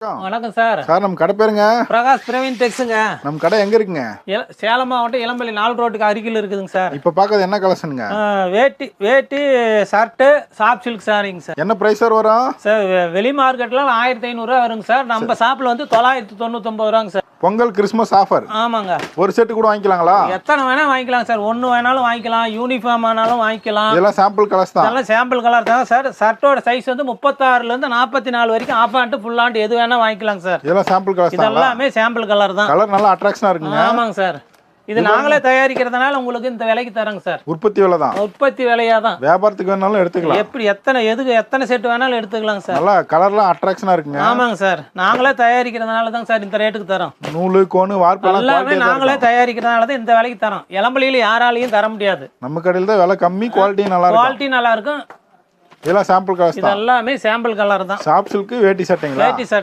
வணக்கம் sir. Sir நம்ம கடை பேருங்க? பிரகாஷ் பிரவீன் டெக்ஸுங்க. நம்ம கடை எங்க இருக்குங்க? சேலம் மாவட்டம் இளம்பள்ளி 4 ரோட்டுக்கு அருகில் இருக்குதுங்க சார். இப்போ பார்க்கறது என்ன கலெக்ஷனுங்க? வேட்டி ஷர்ட்டு சாப் சில்க் சாரிங்க சார். என்ன பிரைஸ் சார் வரும் சார்? வெளி மார்க்கெட்ல 1500 ரூபா வருங்க சார். நம்ம ஷாப்ல வந்து 999 ரூபாங்க சார். Pongal Christmas offer. ஆமாங்க. ஒரு செட் கூட வாங்கிக்கலாங்களா? எத்தனை வேணா வாங்கிக்கலாம் சார். ஒன்று வேணாலும் வாங்கிக்கலாம், யூனிஃபார்ம் ஆனாலும் வாங்கிக்கலாம். இதெல்லாம் சாம்பிள் கலர்ஸ் தான். இதெல்லாம் சாம்பிள் கலர் தான் சார். ஷர்ட்டோட சைஸ் வந்து 36ல இருந்து 44 வரைக்கும் ஆஃப் ஹேண்ட் ஃபுல் ஹேண்ட் எது வேணா வாங்கிக்கலாம் சார். இதெல்லாம் சாம்பிள் கலர்ஸ் தான். இதெல்லாமே சாம்பிள் கலர் தான். கலர் நல்லா அட்ராக்ஷனா இருக்குங்க. ஆமாங்க சார். இது நாங்களே தயாரிக்கிறதுனால உங்களுக்கு இந்த விலைக்கு தரங்க சார். உற்பத்தி விலை தான். உற்பத்தி விலையா தான். வியாபாரத்துக்கு வேணாலும் எடுத்துக்கலாம். எப்படி எத்தனை செட் வேணாலும் எடுத்துக்கலாம் சார். நல்லா கலர்லாம் அட்ராக்ஷனா இருக்குங்க. ஆமாங்க சார். நாங்களே தயாரிக்கிறதுனால தான் சார் இந்த ரேட்டுக்கு தரோம். நூலு கோணு வார்ப்பு எல்லாமே நாங்களே தயாரிக்கிறதுனால தான் இந்த விலைக்கு தரோம். இளம்பள்ளியில யாராலையும் தர முடியாது. நம்ம கடையில் தான் விலை கம்மி, குவாலிட்டி நல்லா இருக்கும். குவாலிட்டி நல்லா இருக்கும். இதெல்லாம் சாம்பிள் கலர்ஸ் தான். இது எல்லாமே சாம்பிள் கலர் தான். சாப் சில்க் வேட்டி சட்டைங்களா? வேட்டி சட்டை